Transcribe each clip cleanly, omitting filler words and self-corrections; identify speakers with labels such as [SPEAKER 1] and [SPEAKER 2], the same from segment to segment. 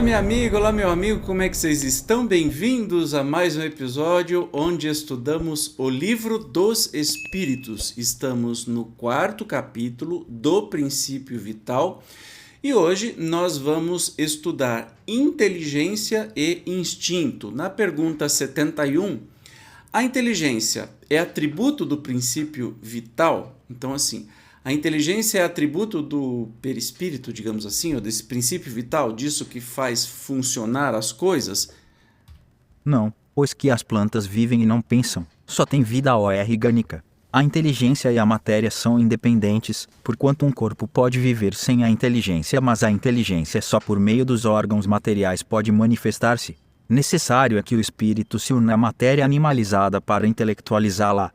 [SPEAKER 1] minha amiga, olá meu amigo, como é que vocês estão? Bem-vindos a mais um episódio onde estudamos o Livro dos Espíritos. Estamos no quarto capítulo do Princípio Vital e hoje nós vamos estudar inteligência e instinto. Na pergunta 71, a inteligência é atributo do princípio vital? Então, assim, a inteligência é atributo do perispírito, digamos assim, ou desse princípio vital, disso que faz funcionar as coisas?
[SPEAKER 2] Não, pois que as plantas vivem e não pensam, só tem vida orgânica. A inteligência e a matéria são independentes, porquanto um corpo pode viver sem a inteligência, mas a inteligência só por meio dos órgãos materiais pode manifestar-se. Necessário é que o espírito se una à matéria animalizada para intelectualizá-la.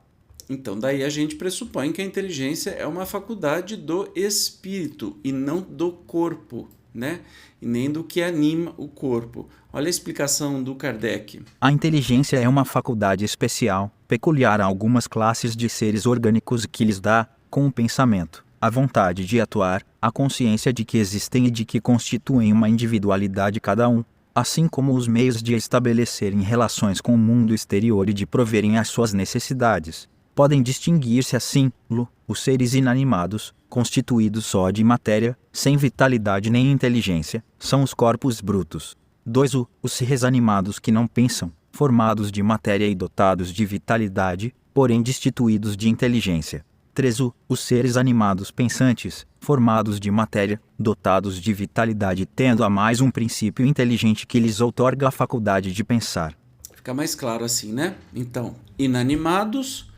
[SPEAKER 1] Então, daí a gente pressupõe que a inteligência é uma faculdade do espírito e não do corpo, né? E nem do que anima o corpo. Olha a explicação do Kardec.
[SPEAKER 2] A inteligência é uma faculdade especial, peculiar a algumas classes de seres orgânicos que lhes dá, com o pensamento, a vontade de atuar, a consciência de que existem e de que constituem uma individualidade cada um, assim como os meios de estabelecerem relações com o mundo exterior e de proverem às suas necessidades. Podem distinguir-se assim, os seres inanimados, constituídos só de matéria, sem vitalidade nem inteligência, são os corpos brutos. 2. Os seres animados que não pensam, formados de matéria e dotados de vitalidade, porém destituídos de inteligência. 3. Os seres animados pensantes, formados de matéria, dotados de vitalidade, tendo a mais um princípio inteligente que lhes outorga a faculdade de pensar.
[SPEAKER 1] Fica mais claro assim, né? Então, inanimados,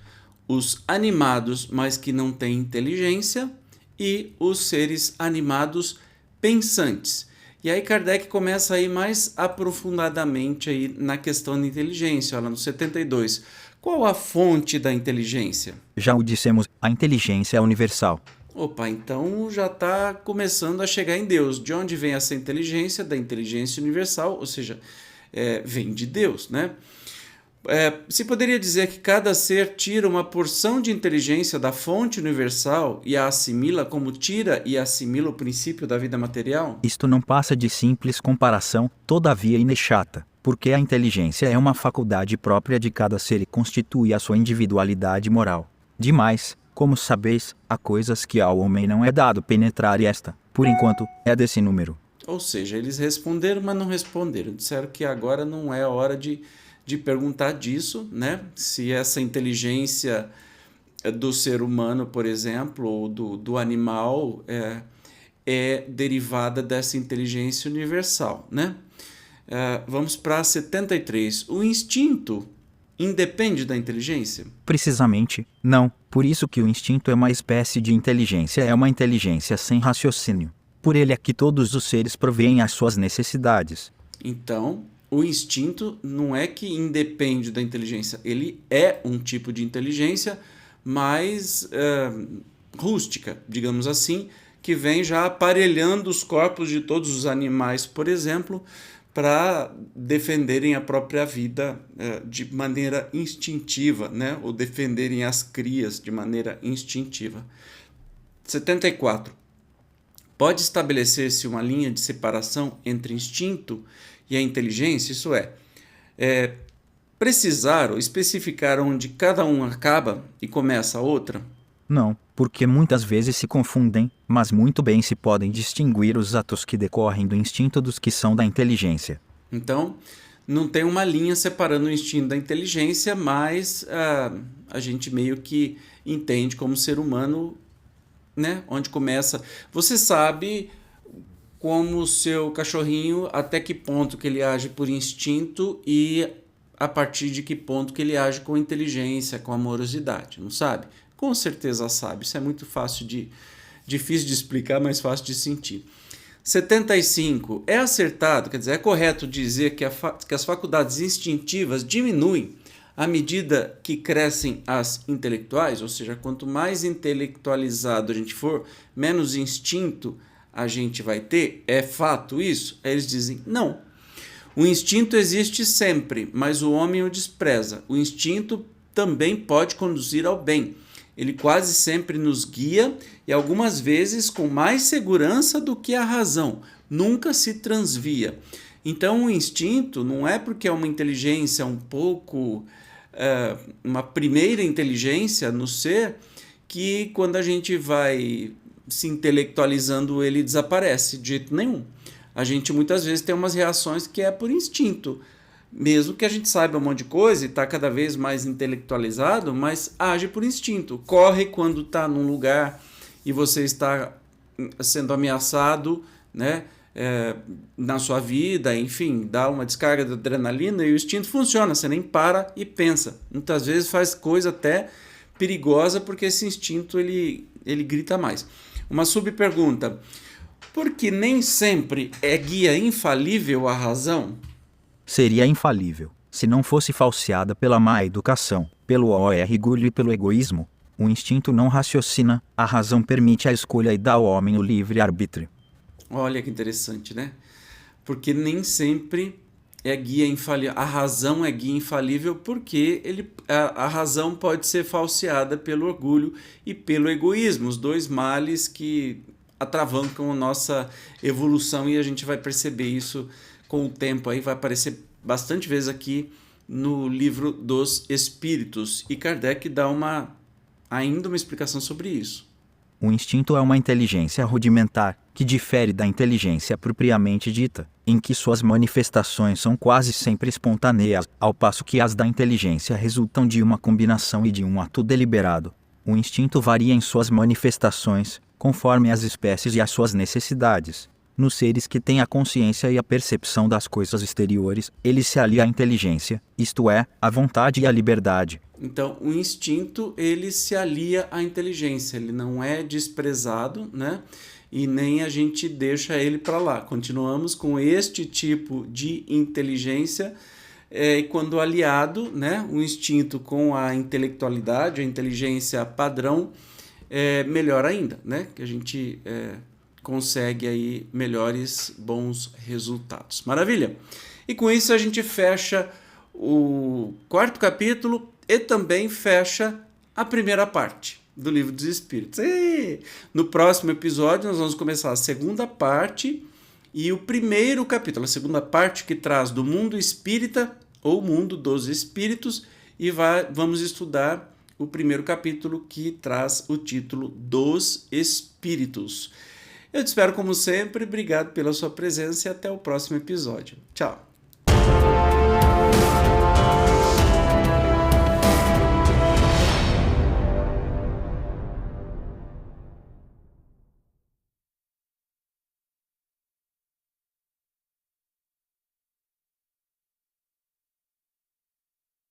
[SPEAKER 1] os animados, mas que não têm inteligência, e os seres animados pensantes. E aí Kardec começa a ir mais aprofundadamente aí na questão da inteligência, olha no 72. Qual a fonte da inteligência?
[SPEAKER 2] Já o dissemos, a inteligência é universal.
[SPEAKER 1] Opa, então já está começando a chegar em Deus. De onde vem essa inteligência? Da inteligência universal, ou seja, vem de Deus, né? Se poderia dizer que cada ser tira uma porção de inteligência da fonte universal e a assimila como tira e assimila o princípio da vida material?
[SPEAKER 2] Isto não passa de simples comparação, todavia inexata, porque a inteligência é uma faculdade própria de cada ser e constitui a sua individualidade moral. Demais, como sabeis, há coisas que ao homem não é dado penetrar e esta, por enquanto, é desse número.
[SPEAKER 1] Ou seja, eles responderam, mas não responderam. Disseram que agora não é a hora de perguntar disso, né? Se essa inteligência do ser humano, por exemplo, ou do animal, é derivada dessa inteligência universal, né? Vamos para 73. O instinto independe da inteligência?
[SPEAKER 2] Precisamente, não. Por isso que o instinto é uma espécie de inteligência, é uma inteligência sem raciocínio. Por ele é que todos os seres provêem às suas necessidades.
[SPEAKER 1] Então, o instinto não é que independe da inteligência, ele é um tipo de inteligência mais rústica, digamos assim, que vem já aparelhando os corpos de todos os animais, por exemplo, para defenderem a própria vida de maneira instintiva, né? Ou defenderem as crias de maneira instintiva. 74. Pode estabelecer-se uma linha de separação entre instinto e a inteligência, isso precisar ou especificar onde cada um acaba e começa a outra?
[SPEAKER 2] Não, porque muitas vezes se confundem, mas muito bem se podem distinguir os atos que decorrem do instinto dos que são da inteligência.
[SPEAKER 1] Então, não tem uma linha separando o instinto da inteligência, mas a gente meio que entende como ser humano, né? Onde começa. Você sabe como o seu cachorrinho, até que ponto que ele age por instinto e a partir de que ponto que ele age com inteligência, com amorosidade, não sabe? Com certeza sabe, isso é muito difícil de explicar, mas fácil de sentir. 75. É acertado, quer dizer, é correto dizer que as faculdades instintivas diminuem à medida que crescem as intelectuais, ou seja, quanto mais intelectualizado a gente for, menos instinto a gente vai ter? É fato isso? Aí eles dizem, não. O instinto existe sempre, mas o homem o despreza. O instinto também pode conduzir ao bem. Ele quase sempre nos guia e algumas vezes com mais segurança do que a razão. nunca se transvia. Então, o instinto não é porque é uma inteligência um pouco, uma primeira inteligência no ser, que quando a gente vai se intelectualizando ele desaparece, de jeito nenhum. A gente muitas vezes tem umas reações que é por instinto. Mesmo que a gente saiba um monte de coisa e está cada vez mais intelectualizado, mas age por instinto. Corre quando está num lugar e você está sendo ameaçado, né, na sua vida, enfim, dá uma descarga de adrenalina e o instinto funciona, você nem para e pensa. Muitas vezes faz coisa até perigosa porque esse instinto ele grita mais. Uma subpergunta: por que nem sempre é guia infalível a razão?
[SPEAKER 2] Seria infalível, se não fosse falseada pela má educação, pelo orgulho e pelo egoísmo. O instinto não raciocina, a razão permite a escolha e dá ao homem o livre-arbítrio.
[SPEAKER 1] Olha que interessante, né? Porque nem sempre é guia infalível. A razão é guia infalível porque a razão pode ser falseada pelo orgulho e pelo egoísmo, os dois males que atravancam a nossa evolução, e a gente vai perceber isso com o tempo. Aí vai aparecer bastante vezes aqui no livro dos Espíritos, e Kardec dá ainda uma explicação sobre isso.
[SPEAKER 2] O instinto é uma inteligência rudimentar, que difere da inteligência propriamente dita, em que suas manifestações são quase sempre espontâneas, ao passo que as da inteligência resultam de uma combinação e de um ato deliberado. O instinto varia em suas manifestações, conforme as espécies e as suas necessidades. Nos seres que têm a consciência e a percepção das coisas exteriores, ele se alia à inteligência, isto é, à vontade e à liberdade.
[SPEAKER 1] Então, o instinto, ele se alia à inteligência, ele não é desprezado, né? E nem a gente deixa ele para lá. Continuamos com este tipo de inteligência, e quando aliado, né, o instinto com a intelectualidade, a inteligência padrão, melhor ainda, né? Que a gente consegue aí melhores, bons resultados. Maravilha! E com isso a gente fecha o 4º capítulo e também fecha a primeira parte do Livro dos Espíritos. E no próximo episódio nós vamos começar a segunda parte e o primeiro capítulo, a segunda parte que traz do mundo espírita ou mundo dos espíritos, e vamos estudar o primeiro capítulo que traz o título dos Espíritos. Eu te espero como sempre, obrigado pela sua presença e até o próximo episódio. Tchau!